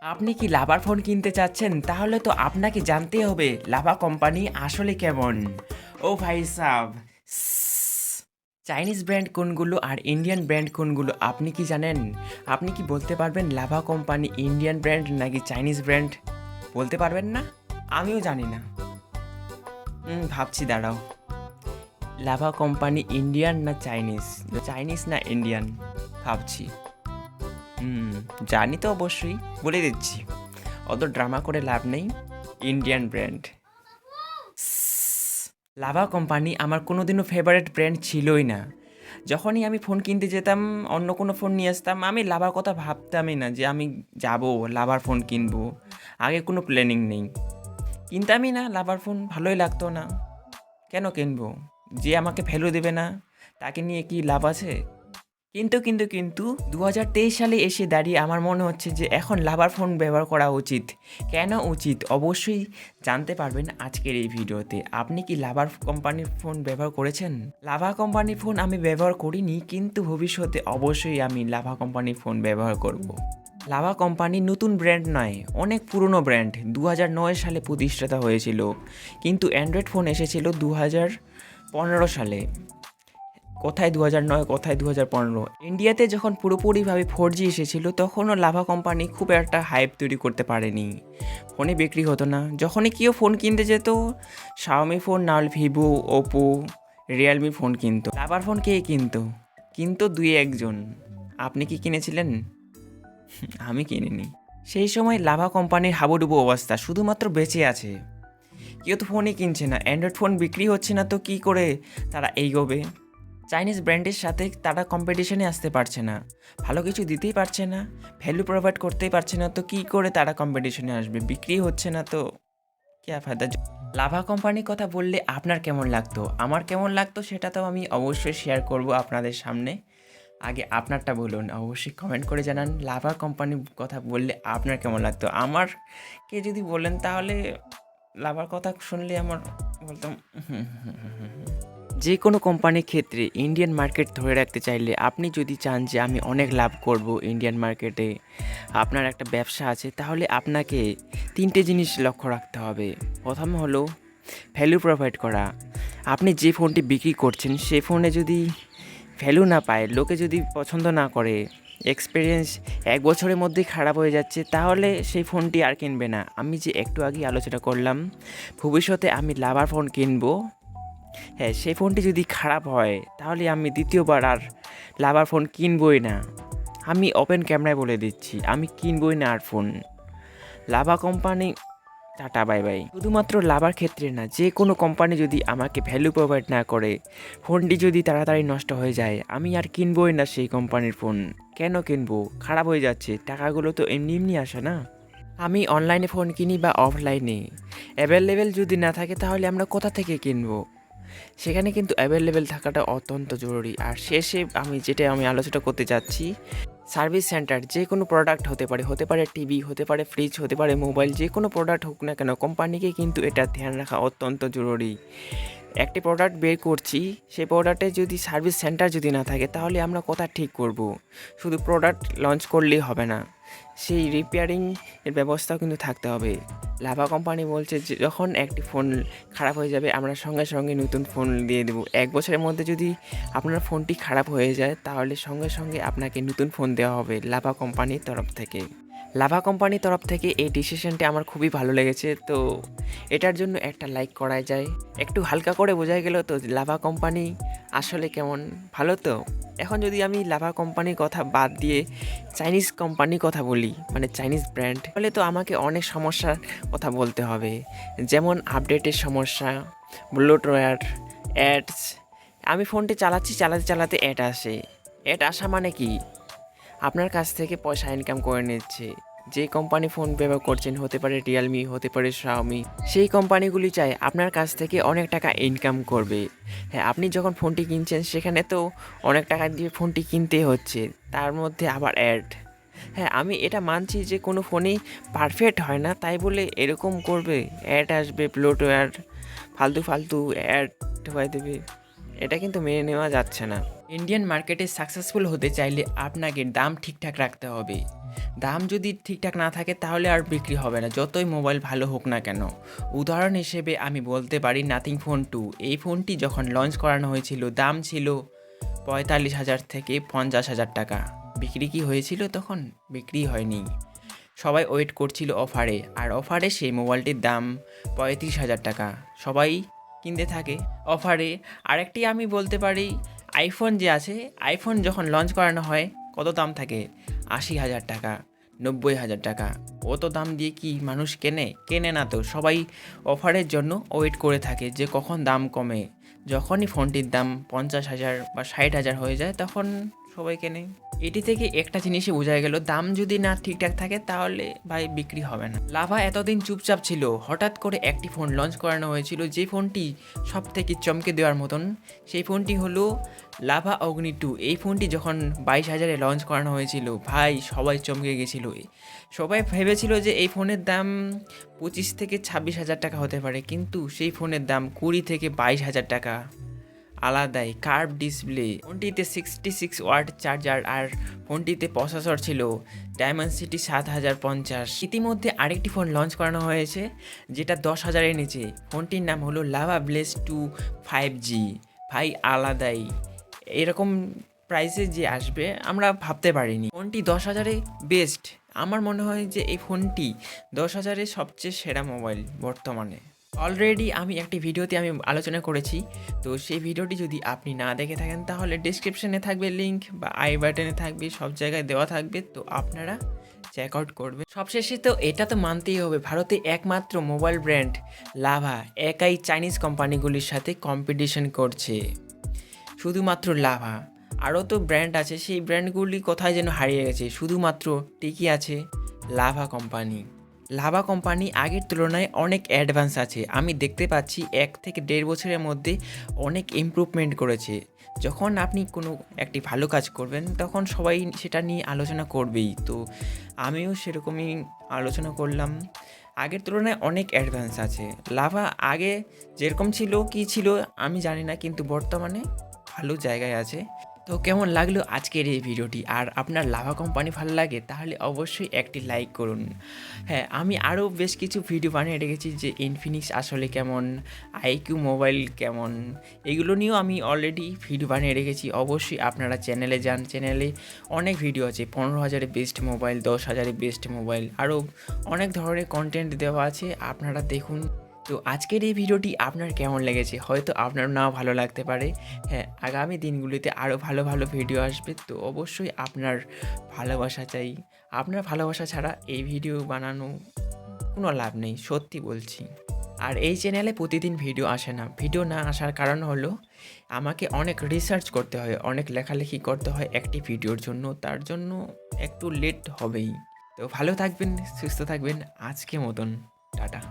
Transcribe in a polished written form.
আপনি কি লাভার ফোন কিনতে চাচ্ছেন? তাহলে তো আপনাকে জানতেই হবে লাভা কোম্পানি আসলে কেমন। ও ভাই সাব, চাইনিজ ব্র্যান্ড কোনগুলো আর ইন্ডিয়ান ব্র্যান্ড কোনগুলো আপনি কি জানেন? আপনি কি বলতে পারবেন লাভা কোম্পানি ইন্ডিয়ান ব্র্যান্ড নাকি চাইনিজ ব্র্যান্ড? বলতে পারবেন না? আমিও জানি না। ভাবছি, দাঁড়াও। লাভা কোম্পানি ইন্ডিয়ান না চাইনিজ? চাইনিজ না ইন্ডিয়ান? ভাবছি। জানি তো অবশ্যই, বলে দিচ্ছি। অত ড্রামা করে লাভ নেই। Indian brand. লাভা কোম্পানি আমার কোনোদিনও ফেভারিট ব্র্যান্ড ছিলই না। যখনই আমি ফোন কিনতে যেতাম, অন্য কোনো ফোন নিয়ে আসতাম, আমি লাভার কথা ভাবতামই না যে আমি যাব লাভার ফোন কিনবো। আগে কোনো প্ল্যানিং নেই, কিনতামই না লাভার ফোন, ভালোই লাগতো না। কেন কিনবো? যে আমাকে ভ্যালু দেবে না তাকে নিয়ে কি লাভ আছে? কিন্তু 2023 সালে এসে দাঁড়িয়ে আমার মনে হচ্ছে যে এখন লাভার ফোন ব্যবহার করা উচিত। কেন উচিত অবশ্যই জানতে পারবেন আজকের এই ভিডিওতে। আপনি কি লাভার কোম্পানির ফোন ব্যবহার করেছেন? লাভা কোম্পানির ফোন আমি ব্যবহার করিনি, কিন্তু ভবিষ্যতে অবশ্যই আমি লাভা কোম্পানির ফোন ব্যবহার করব। লাভা কোম্পানি নতুন ব্র্যান্ড নয়, অনেক পুরনো ব্র্যান্ড। 2009 সালে প্রতিষ্ঠাতা হয়েছিল, কিন্তু অ্যান্ড্রয়েড ফোন এসেছিল 2015 সালে। কোথায় 2009, কোথায় 2015? ইন্ডিয়াতে যখন পুরোপুরিভাবে 4G এসেছিল তখনও লাভা কোম্পানি খুব একটা হাইপ তৈরি করতে পারেনি, ফোনে বিক্রি হতো না। যখনই কেউ ফোন কিনতে যেত, শাওমি ফোন নাহলে ভিভো, ওপো, রিয়েলমি ফোন কিনতো। লাভার ফোন কে কিনতো? কিন্তু দুই একজন। আপনি কি কিনেছিলেন? আমি কিনিনি। সেই সময় লাভা কোম্পানির হাবুডুবু অবস্থা, শুধুমাত্র বেঁচে আছে। কেউ তো ফোনই কিনছে না, অ্যান্ড্রয়েড ফোন বিক্রি হচ্ছে না, তো কী করে তারা এগোবে? চাইনিজ ব্র্যান্ডের সাথে তারা কম্পিটিশনে আসতে পারছে না, ভালো কিছু দিতেই পারছে না, ভ্যালু প্রোভাইড করতেই পারছে না, তো কী করে তারা কম্পিটিশনে আসবে? বিক্রি হচ্ছে না তো ক্যা ফায়দা। লাভা কোম্পানির কথা বললে আপনার কেমন লাগতো? আমার কেমন লাগতো সেটা তো আমি অবশ্যই শেয়ার করব আপনাদের সামনে। আগে আপনারটা বলুন, অবশ্যই কমেন্ট করে জানান। লাভা কোম্পানির কথা বললে আপনার কেমন লাগতো? আমারকে যদি বলেন তাহলে লাভার কথা শুনলে আমার বলতাম যে কোনো কোম্পানির ক্ষেত্রে ইন্ডিয়ান মার্কেট ধরে রাখতে চাইলে, আপনি যদি চান যে আমি অনেক লাভ করব ইন্ডিয়ান মার্কেটে, আপনার একটা ব্যবসা আছে, তাহলে আপনাকে 3টে জিনিস লক্ষ্য রাখতে হবে। প্রথম হলো ভ্যালু প্রোভাইড করা। আপনি যে ফোনটি বিক্রি করছেন সে ফোনে যদি ভ্যালু না পায়, লোকে যদি পছন্দ না করে, এক্সপিরিয়েন্স 1 বছরের মধ্যেই খারাপ হয়ে যাচ্ছে, তাহলে সেই ফোনটি আর কিনবে না। আমি যে একটু আগে আলোচনা করলাম ভবিষ্যতে আমি লাভার ফোন কিনবো, হ্যাঁ, সেই ফোনটি যদি খারাপ হয় তাহলে আমি দ্বিতীয়বার আর লাভার ফোন কিনবই না। আমি ওপেন ক্যামেরায় বলে দিচ্ছি, আমি কিনবই না আর phone. Lava company tata bye bye. শুধুমাত্র লাভার ক্ষেত্রে না, যে কোনো কোম্পানি যদি আমাকে ভ্যালু প্রোভাইড না করে, ফোনটি যদি তাড়াতাড়ি নষ্ট হয়ে যায়, আমি আর কিনবই না সেই কোম্পানির ফোন। কেন কিনবো? খারাপ হয়ে যাচ্ছে, টাকাগুলো তো এমনি এমনি আসে না। আমি অনলাইনে ফোন কিনি বা অফলাইনে, অ্যাভেলেবেল যদি না থাকে তাহলে আমরা কোথা থেকে কিনবো? সেখানে কিন্তু অ্যাভেলেবেল থাকাটা অত্যন্ত জরুরি। আর শেষে আমি আলোচনা করতে চাচ্ছি, সার্ভিস সেন্টার। যে কোনো প্রোডাক্ট হতে পারে টিভি, হতে পারে ফ্রিজ, হতে পারে মোবাইল, যে কোনো প্রোডাক্ট হোক না কেন, কোম্পানিকে কিন্তু এটা ধ্যান রাখা অত্যন্ত জরুরি। একটি প্রোডাক্ট বের করছি, সেই প্রোডাক্টে যদি সার্ভিস সেন্টার যদি না থাকে তাহলে আমরা কোথা ঠিক করব? শুধু প্রোডাক্ট লঞ্চ করলেই হবে না, সেই রিপেয়ারিং এর ব্যবস্থাও কিন্তু থাকতে হবে। লাভা কোম্পানি বলছে যে যখন একটি ফোন খারাপ হয়ে যাবে আমরা সঙ্গে সঙ্গে নতুন ফোন দিয়ে দেবো। 1 বছরের মধ্যে যদি আপনার ফোনটি খারাপ হয়ে যায় তাহলে সঙ্গে সঙ্গে আপনাকে নতুন ফোন দেওয়া হবে লাভা কোম্পানির তরফ থেকে। লাভা কোম্পানির তরফ থেকে এই ডিসিশনটি আমার খুবই ভালো লেগেছে, তো এটার জন্য একটা লাইক করাই যায়। একটু হালকা করে বোঝা গেল তো লাভা কোম্পানি আসলে কেমন, ভালো তো। এখন যদি আমি লাভা কোম্পানির কথা বাদ দিয়ে চাইনিজ কোম্পানির কথা বলি, মানে চাইনিজ ব্র্যান্ড, তাহলে তো আমাকে অনেক সমস্যার কথা বলতে হবে। যেমন আপডেটের সমস্যা, ব্লুটুথ, অ্যাডস। আমি ফোনটি চালাতে চালাতে অ্যাড আসে। অ্যাড আসা মানে কি? আপনার কাছ থেকে পয়সা ইনকাম করে নিচ্ছে। যে কোম্পানি ফোন ব্যবহার করছেন, হতে পারে রিয়েলমি, হতে পারে শাওমি, সেই কোম্পানিগুলি চায় আপনার কাছ থেকে অনেক টাকা ইনকাম করবে। হ্যাঁ, আপনি যখন ফোনটি কিনছেন সেখানে তো অনেক টাকা দিয়ে ফোনটি কিনতে হচ্ছে, তার মধ্যে আবার অ্যাড। হ্যাঁ, আমি এটা মানছি যে কোনো ফোনই পারফেক্ট হয় না, তাই বলে এরকম করবে, অ্যাড আসবে, ব্লুটুথ, ফালতু ফালতু অ্যাড হয়ে দেবে, এটা কিন্তু মেনে নেওয়া যাচ্ছে না। ইন্ডিয়ান মার্কেটে সাকসেসফুল হতে চাইলে আপনাকে দাম ঠিকঠাক রাখতে হবে। দাম যদি ঠিকঠাক না থাকে তাহলে আর বিক্রি হবে না, যতই মোবাইল ভালো হোক না কেন। উদাহরণ হিসেবে আমি বলতে পারি নাথিং ফোন 2। এই ফোনটি যখন লঞ্চ করানো হয়েছিল দাম ছিল 45,000 থেকে 50,000 টাকা। বিক্রি কি হয়েছিল তখন? বিক্রি হয়নি। সবাই ওয়েট করছিল অফারে, আর অফারে সেই মোবাইলটির দাম 35,000 টাকা। সবাই কিনতে থাকে অফারে। আরেকটি আমি বলতে পারি আইফোন যে আছে, আইফোন যখন লঞ্চ করানো হয় কত দাম থাকে? 80,000 টাকা, 90,000 টাকা। অত দাম দিয়ে কি মানুষ কেনে না তো। সবাই অফারের জন্য ওয়েট করে থাকে যে কখন দাম কমে। যখনই ফোনটির দাম 50,000 বা 60,000 হয়ে যায় তখন সবাই কেনে। এটি থেকে একটা জিনিসই বোঝা গেল, দাম যদি না ঠিকঠাক থাকে তাহলে ভাই বিক্রি হবে না। লাভা এতদিন চুপচাপ ছিল, হঠাৎ করে একটি ফোন লঞ্চ করানো হয়েছিল যে ফোনটি সব থেকে চমকে দেওয়ার মতন। সেই ফোনটি হলো লাভা অগ্নি 2। এই ফোনটি যখন 22,000-এ লঞ্চ করানো হয়েছিল ভাই সবাই চমকে গেছিল। সবাই ভেবেছিল যে এই ফোনের দাম 25 থেকে 26,000 টাকা হতে পারে, কিন্তু সেই ফোনের দাম 20 থেকে 22,000 টাকা। আলাদাই কার্ভ ডিসপ্লে, ফোনটিতে 66 ওয়াট চার্জার, আর ফোনটিতে প্রসেসর ছিল ডায়মেনসিটি 7050। ইতিমধ্যে আরেকটি ফোন লঞ্চ করানো হয়েছে যেটা 10,000-এর নিচে। ফোনটির নাম হলো লাভা ব্লেজ 2 5G। ভাই আলাদাই, এরকম প্রাইসে যে আসবে আমরা ভাবতে পারিনি। ফোনটি 10,000-এ বেস্ট। আমার মনে হয় যে এই ফোনটি 10,000-এ সবচেয়ে সেরা মোবাইল বর্তমানে। অলরেডি আমি একটি ভিডিওতে আমি আলোচনা করেছি, তো সেই ভিডিওটি যদি আপনি না দেখে থাকেন তাহলে ডেসক্রিপশনে থাকবে লিঙ্ক, বা আই বাটনে থাকবে, সব জায়গায় দেওয়া থাকবে, তো আপনারা চেক আউট করবেন। সবশেষে তো এটা তো মানতেই হবে, ভারতে একমাত্র মোবাইল ব্র্যান্ড লাভা একাই চাইনিজ কোম্পানিগুলির সাথে কম্পিটিশন করছে। শুধুমাত্র লাভা, আরও তো ব্র্যান্ড আছে, সেই ব্র্যান্ডগুলি কোথায় যেন হারিয়ে গেছে, শুধুমাত্র টিকি আছে লাভা কোম্পানি। লাভা কোম্পানি আগের তুলনায় অনেক অ্যাডভান্স আছে। আমি দেখতে পাচ্ছি 1 থেকে 1.5 বছরের মধ্যে অনেক ইমপ্রুভমেন্ট করেছে। যখন আপনি কোনো একটি ভালো কাজ করবেন তখন সবাই সেটা নিয়ে আলোচনা করবেই, তো আমিও সেরকমই আলোচনা করলাম। আগের তুলনায় অনেক অ্যাডভান্স আছে লাভা। আগে যেরকম ছিল কি ছিল আমি জানি না, কিন্তু বর্তমানে ভালো জায়গায় আছে। তো কেমন লাগলো আজকের এই ভিডিওটি? আর আপনার লাভা কোম্পানি ভালো লাগে তাহলে অবশ্যই একটি লাইক করুন। হ্যাঁ, আমি আরও বেশ কিছু ভিডিও বানিয়ে রেখেছি যে ইনফিনিক্স আসলে কেমন, আইকিউ মোবাইল কেমন, এগুলো নিয়েও আমি অলরেডি ভিডিও বানিয়ে রেখেছি। অবশ্যই আপনারা চ্যানেলে যান, চ্যানেলে অনেক ভিডিও আছে। 15,000-এ বেস্ট মোবাইল, 10,000-এ বেস্ট মোবাইল, আরও অনেক ধরনের কন্টেন্ট দেওয়া আছে, আপনারা দেখুন। তো আজকের এই ভিডিওটি আপনার কেমন লেগেছে? হয়তো আপনার নাও ভালো লাগতে পারে। হ্যাঁ, আগামী দিনগুলিতে আরও ভালো ভালো ভিডিও আসবে, তো অবশ্যই আপনার ভালোবাসা চাই। আপনার ভালোবাসা ছাড়া এই ভিডিও বানানো কোনো লাভ নেই, সত্যি বলছি। আর এই চ্যানেলে প্রতিদিন ভিডিও আসে না। ভিডিও না আসার কারণ হলো আমাকে অনেক রিসার্চ করতে হয়, অনেক লেখালেখি করতে হয় একটি ভিডিওর জন্য, তার জন্য একটু লেট হবেই। তো ভালো থাকবেন, সুস্থ থাকবেন, আজকে মতন টাটা।